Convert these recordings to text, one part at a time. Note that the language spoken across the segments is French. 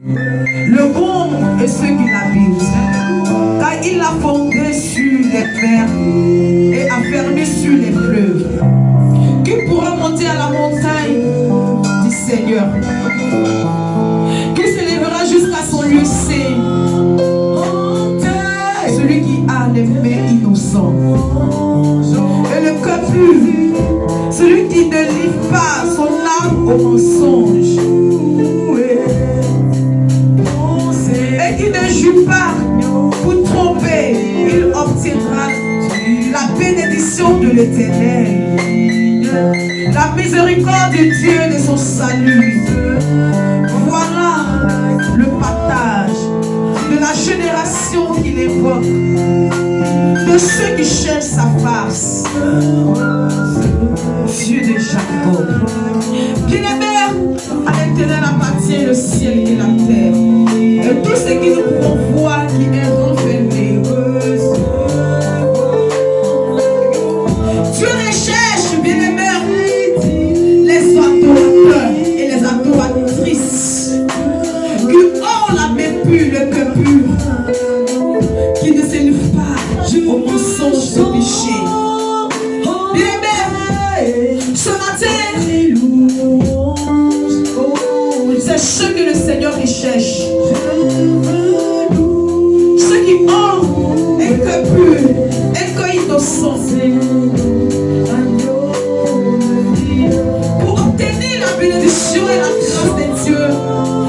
Le bon est ceux qui l'habitent, car il l'a fondé sur les mers et a fermé sur les fleuves. Qui pourra monter à la montagne du Seigneur? Qui s'élèvera jusqu'à son lieu saint? Celui qui a les mains innocentes et le cœur pur, celui qui ne livre pas son âme au mensonge et qui ne joue pas pour tromper, il obtiendra la bénédiction de l'Éternel, la miséricorde de Dieu de son salut. Voilà le partage de la génération qu'il évoque, de ceux qui cherchent sa face. Dieu de Jacob. Bien-aimés, à l'Éternel appartient le ciel et la terre, et tout ce qui nous pouvons voir qui est renfermé. Dieu recherche, bien-aimés, les adorateurs et les adoratrices qui ont la main pure, le cœur pur, qui ne s'élèvent pas au mensonge de péché. Bien-aimés, ce matin, c'est ceux que le Seigneur recherche. Ceux qui ont un cœur pur, un cœur innocent. Pour obtenir la bénédiction et la grâce de Dieu,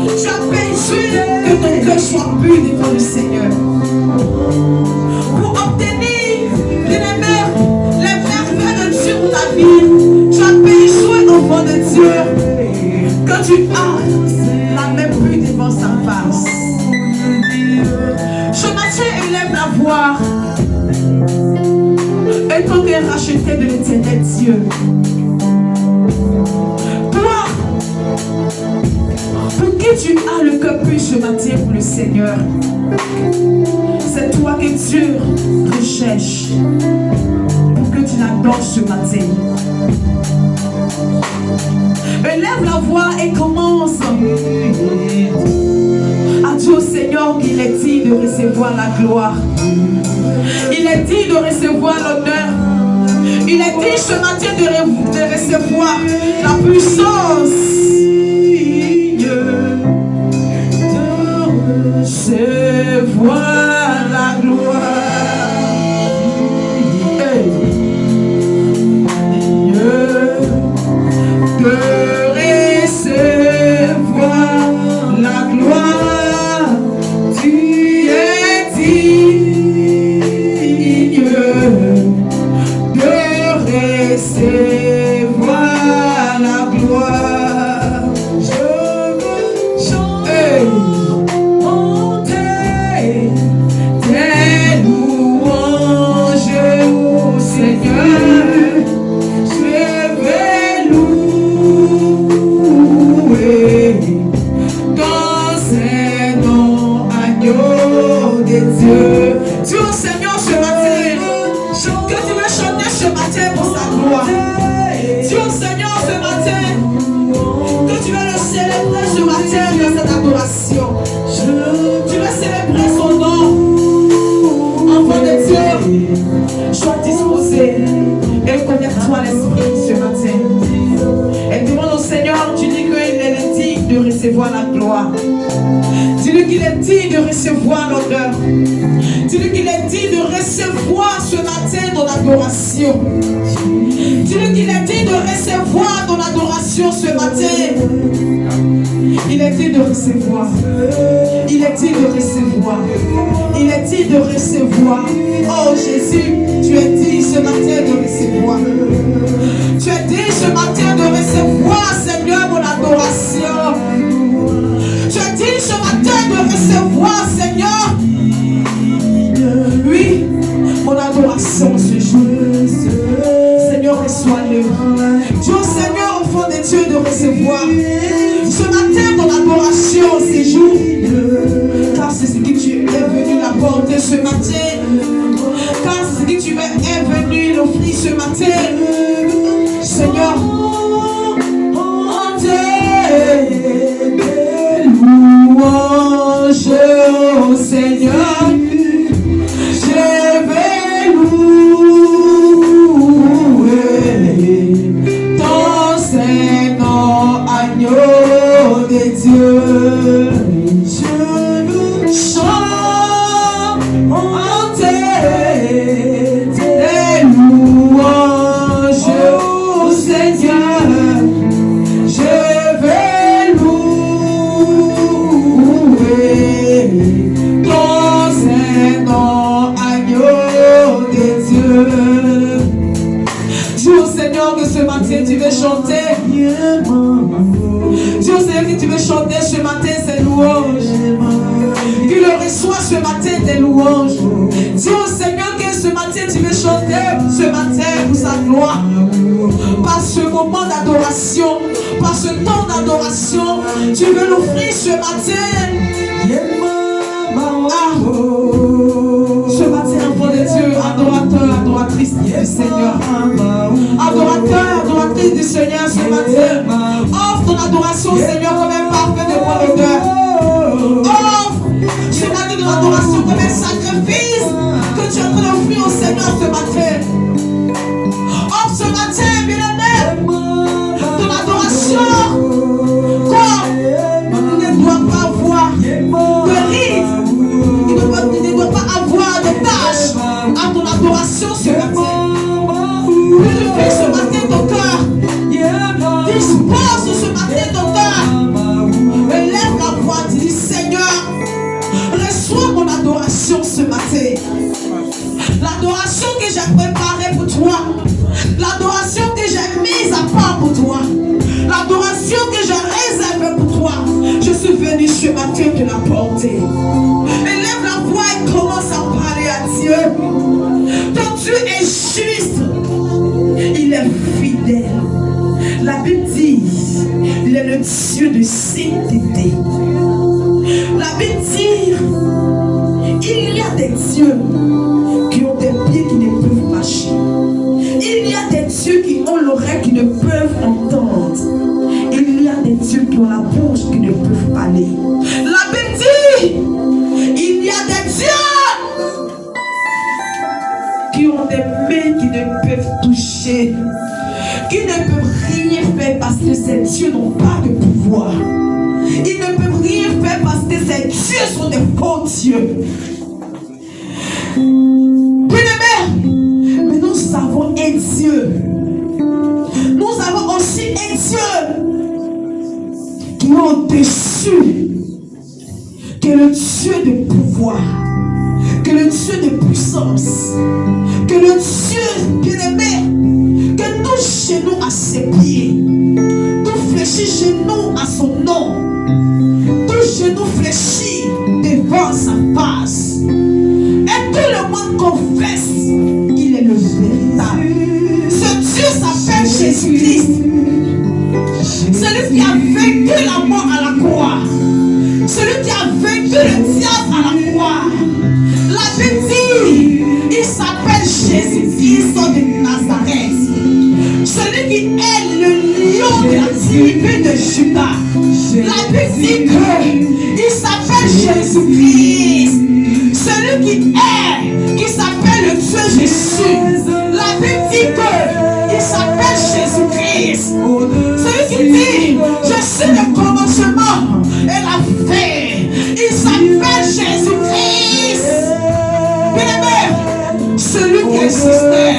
tu as besoin que ton cœur soit pur devant le Seigneur. Pour obtenir, bien-aimé, les merveilles de Dieu pour ta vie, tu as besoin, enfant de Dieu, que tu as la main pure devant sa face. Ce matin, élève la voix. Et quand tu es racheté de l'Éternel Dieu, toi, pour qui tu as le cœur pur ce matin pour le Seigneur, c'est toi que Dieu recherche pour que tu l'adores ce matin. Élève la voix et commence à dire au Seigneur qu'il est digne de recevoir la gloire. Il est digne de recevoir l'honneur. Il est digne ce matin de recevoir la puissance. De recevoir la gloire. De recevoir la gloire. Tu es digne de recevoir la gloire. Je veux chanter tes louanges au Seigneur. Je vais louer ton Saint-Nom, agneau de Dieu. Dieu au Seigneur ce matin, que tu veux chanter ce matin pour sa gloire. Dieu au Seigneur ce matin, que tu veux le célébrer ce matin dans cette adoration. Tu veux célébrer son nom. Enfant de Dieu, sois disposé et connecte-toi à l'esprit ce matin. Et demande au Seigneur, tu dis qu'il est digne de recevoir la gloire. Dis-lui qu'il est digne de recevoir l'honneur. Dis-lui qu'il est digne de recevoir ce matin ton adoration. Dis-lui qu'il est digne de recevoir ton adoration ce matin. Il est digne de recevoir. Il est digne de recevoir. Il est digne de recevoir. Oh Jésus, tu es digne ce matin de recevoir. Tu es digne ce matin de recevoir, Seigneur, mon adoration. Tu es digne ce matin de recevoir, Seigneur. Oui, mon adoration ce jour. Seigneur, reçois-le. Dieu, Seigneur, enfant de Dieu, de recevoir ce matin ton adoration ce jour. Car c'est ce que tu es venu l'apporter ce matin. Car c'est ce que tu es venu l'offrir ce matin. Seigneur, on t'aime, louange. Seigneur, je vais louer ton Saint-Nom, agneau de Dieu. Je veux chanter tes louanges, oh Seigneur. Je vais louer ton Saint-Nom, agneau de Dieu. Dis au Seigneur que ce matin tu veux chanter. Dis au Seigneur que tu veux chanter ce matin ses louanges. Qu'il reçoit ce matin tes louanges. Dis au Seigneur que ce matin tu veux chanter ce matin pour sa gloire. Par ce moment d'adoration, par ce temps d'adoration, tu veux l'offrir ce matin. Ce matin, enfant de Dieu, adorateur, adoratrice du Seigneur. Adorateur, adoratrice du Seigneur ce matin. Offre ton adoration au Seigneur comme un parfum de bonne odeur. Offre ce matin de l'adoration comme un sacrifice que tu es en train d'offrir au Seigneur ce matin. Offre ce matin, bien-aimé, ton adoration. Quoi? Il ne doit pas avoir de rite. Il ne doit pas avoir de tâches à ton adoration ce matin. Purifie ce matin ton cœur. Dispose ce matin ton cœur. Élève la voix, dis Seigneur, reçois mon adoration ce matin. L'adoration que j'ai préparée pour toi. L'adoration que j'ai mise à part pour toi. L'adoration que j'ai réservée pour toi. Je suis venu ce matin te l'apporter. Élève la voix et commence à parler à Dieu. Ton Dieu est juste. Il est fidèle. La Bible dit, il est le Dieu de sainteté. La Bible dit, il y a des dieux qui ont des pieds qui ne peuvent marcher. Il y a des dieux qui ont l'oreille qui ne peuvent entendre. Il y a des dieux qui ont la bouche qui ne peuvent parler. La Bible dit, il y a des dieux qui ont des mains qui ne peuvent toucher, qui ne peuvent rien faire parce que ces dieux n'ont pas de pouvoir. Ils ne peuvent rien faire parce que ces dieux sont des faux dieux. Bien-aimés, mais nous avons un Dieu. Nous avons aussi un Dieu qui est au-dessus, que le Dieu de pouvoir, que le Dieu de puissance, que le Dieu bien-aimé, que nous genoux à ses pieds, nous fléchis genoux à son nom, tous genoux fléchis devant sa face, et tout le monde confesse, il est le véritable. Ce Dieu s'appelle Jésus-Christ, celui qui a vaincu la mort à la croix, celui qui a vaincu le diable à la croix. La Bible dit, il s'appelle Jésus-Christ de Nazareth, celui qui est le lion de la tribu de Juda. La Bible dit qu'il s'appelle Jésus-Christ, celui qui s'appelle le Dieu Jésus. La Bible dit qu'il s'appelle Jésus-Christ, celui qui dit, je suis le commencement et la fin. Il s'appelle Jésus-Christ. Bien-aimé, celui qui existait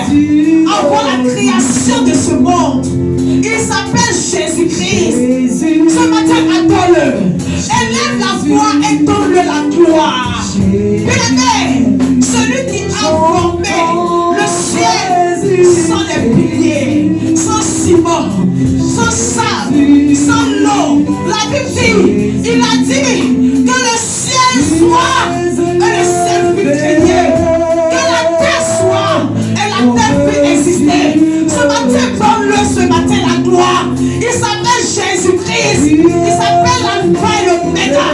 avant la création de ce monde, il s'appelle Jésus-Christ. Ce matin, adore-le. Élève la voix et donne-le la gloire. Bien-aimé, celui qui a formé le ciel sans les piliers, sans ciment, sans sable, sans l'eau. La Bible dit, il a dit que le ciel soit et le ciel fut créé. Que la terre soit et la terre fut exister. Ce matin, donne-le ce matin la gloire. Il s'appelle Jésus-Christ. Il s'appelle l'alpha et l'oméga.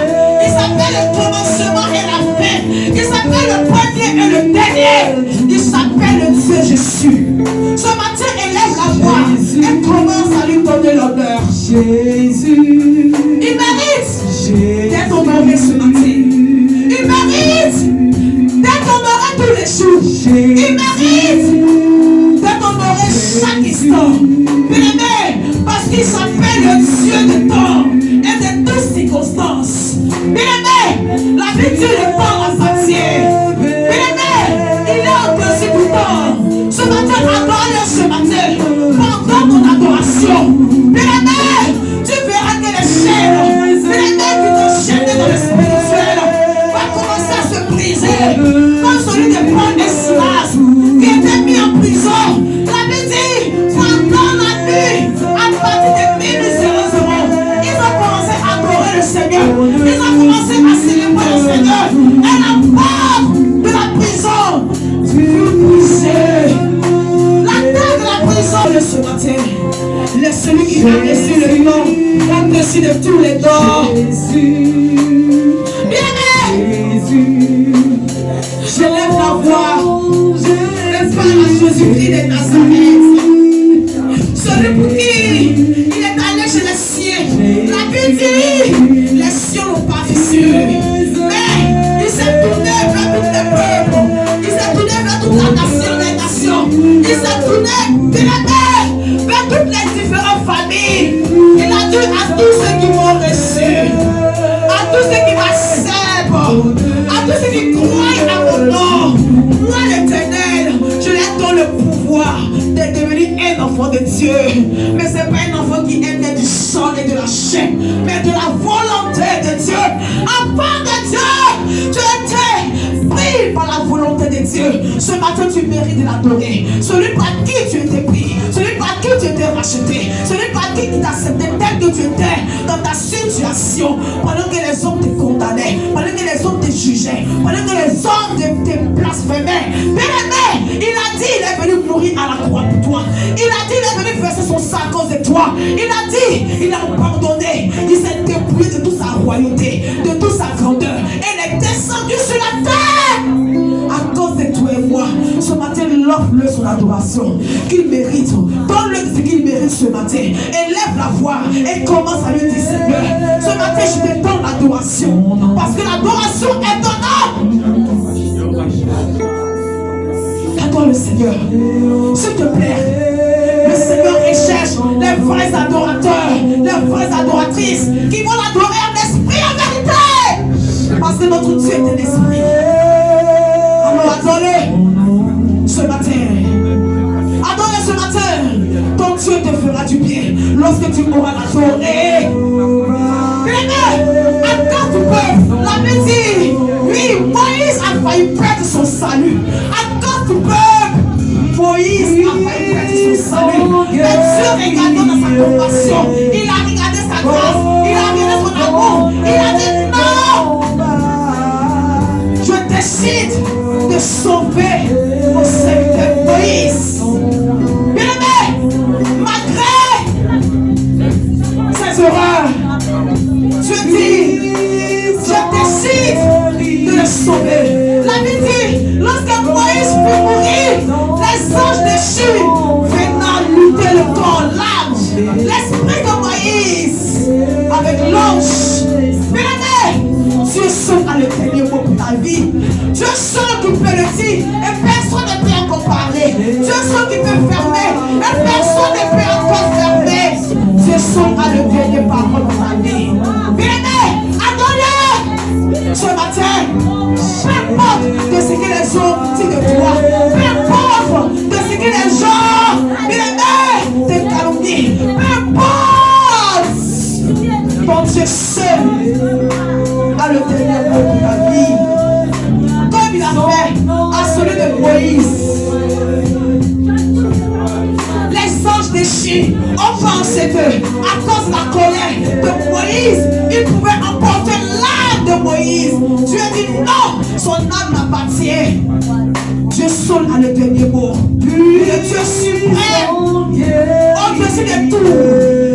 Il s'appelle le commencement et la fin. Il s'appelle le premier et le dernier. Il s'appelle le Dieu Jésus. Ce matin, élève la voix et commence à lui donner l'honneur. Jésus, il mérite d'être honoré ce matin. Il mérite Bien-aimé, la vie dit le temps appartient. Bien-aimé, il est au-dessus du temps. Ce matin, adore-le ce matin. Pendant ton adoration. Bien-aimé, tu verras que les chaînes, bien-aimé, qui te chaînent dans le spirituel, va commencer à se briser. Comme celui de Paul et Silas, qui était mis en prison. La Bible dit, pendant la nuit, à partir de minuit 00, ils ont commencé à adorer le Seigneur. Ils ont commencé à célébrer le Seigneur. Et la porte de la prison fut brisée. La terre de la prison de ce matin. Le celui qui a reçu le nom, au-dessus de tous les noms. Bien-aimé, je lève la voix. Je parle à Jésus-Christ de Nazareth. Celui pour qui il est allé chez les siens. La Bible dit, les cieux n'ont pas visé. Mais il s'est tourné vers tous les peuples. Il s'est tourné vers toute la nation des nations. Il s'est tourné vers toutes les différentes familles. Il a dit à tous ceux qui m'ont reçu, à tous ceux qui m'acceptent, à tous ceux qui croient à mon nom, moi l'Éternel, je leur donne le pouvoir de devenir un enfant de Dieu. Mais ce n'est pas un enfant qui est né du sang et de la chair, mais de la volonté de Dieu. Enfant de Dieu, tu étais pris par la volonté de Dieu. Ce matin, tu mérites de l'adorer. Celui par qui tu étais pris, celui par qui tu étais racheté, celui par qui t'a accepté tel que tu étais dans ta situation, pendant que les hommes te condamnaient, pendant que les hommes te jugeaient, pendant que les hommes te blasphémaient. Bien-aimé, il a dit, il est venu mourir à la croix pour toi. Il a dit, il est venu verser son sang à cause de toi. Il a dit, il a pardonné. Il s'est dépouillé de toute sa royauté, de toute sa grandeur. Et il est descendu sur la terre à cause de toi et moi. Ce matin, l'offre-le son adoration qu'il mérite. Donne-le ce qu'il mérite ce matin. Élève la voix et commence à lui dire, Seigneur, ce matin, je te donne l'adoration. Parce que l'adoration est ton nom. Adore le Seigneur. S'il te plaît, le Seigneur recherche les vrais adorateurs, les vraies adoratrices qui vont l'adorer en esprit, en vérité. Parce que notre Dieu est un esprit. Alors adore-le ce matin. Adore-le ce matin. Ton Dieu te fera du bien lorsque tu auras l'adoré. Attends ton peuple. La Bible dit, oui, Moïse a failli perdre son salut. Attends ton peuple. Moïse a failli perdre son salut. Mais Dieu regardant dans sa compassion, il a regardé sa grâce, il a regardé son amour, il a dit non. Je décide de sauver mon serviteur Moïse. Bien-aimé, malgré ses erreurs, Dieu dit, je décide de le sauver. La Bible dit, lorsque Moïse fut mourir, les anges déchus venant lutter le corps, l'âme, l'esprit de Moïse avec l'ange. Bien-aimé, Dieu seul a le dernier mot pour ta vie. Dieu seul qui peut le dire et personne ne peut encore parler. Dieu seul qui peut fermer et personne ne peut encore fermer. Dieu seul a le dernier parole pour ta vie. Bien-aimé, adore-le ce matin. Peu importe de ce que les gens disent de toi, peu importe de ce que les gens, bien-aimé, te calomnient, peu importe, ton Dieu seul a le dernier mot pour ta vie. Comme il a fait à celui de Moïse. Les anges déchus ont pensé que, à cause de la colère de Moïse, ils pouvaient emporter l'âme de Moïse. Dieu dit non, son âme m'appartient. Dieu seul a le dernier mot. Le Dieu suprême, au-dessus de tout.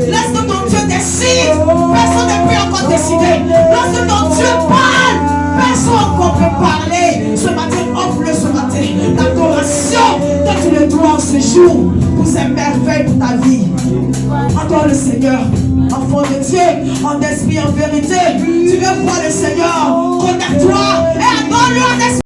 Laisse que ton Dieu décide. Personne ne peut encore décider. Lorsque ton Dieu parle, personne encore peut parler. Ce matin, offre-le ce matin. L'adoration que tu le dois en ce jour pour ses merveilles pour ta vie. Adore le Seigneur. Enfant de Dieu, en esprit, en vérité, tu veux voir le Seigneur.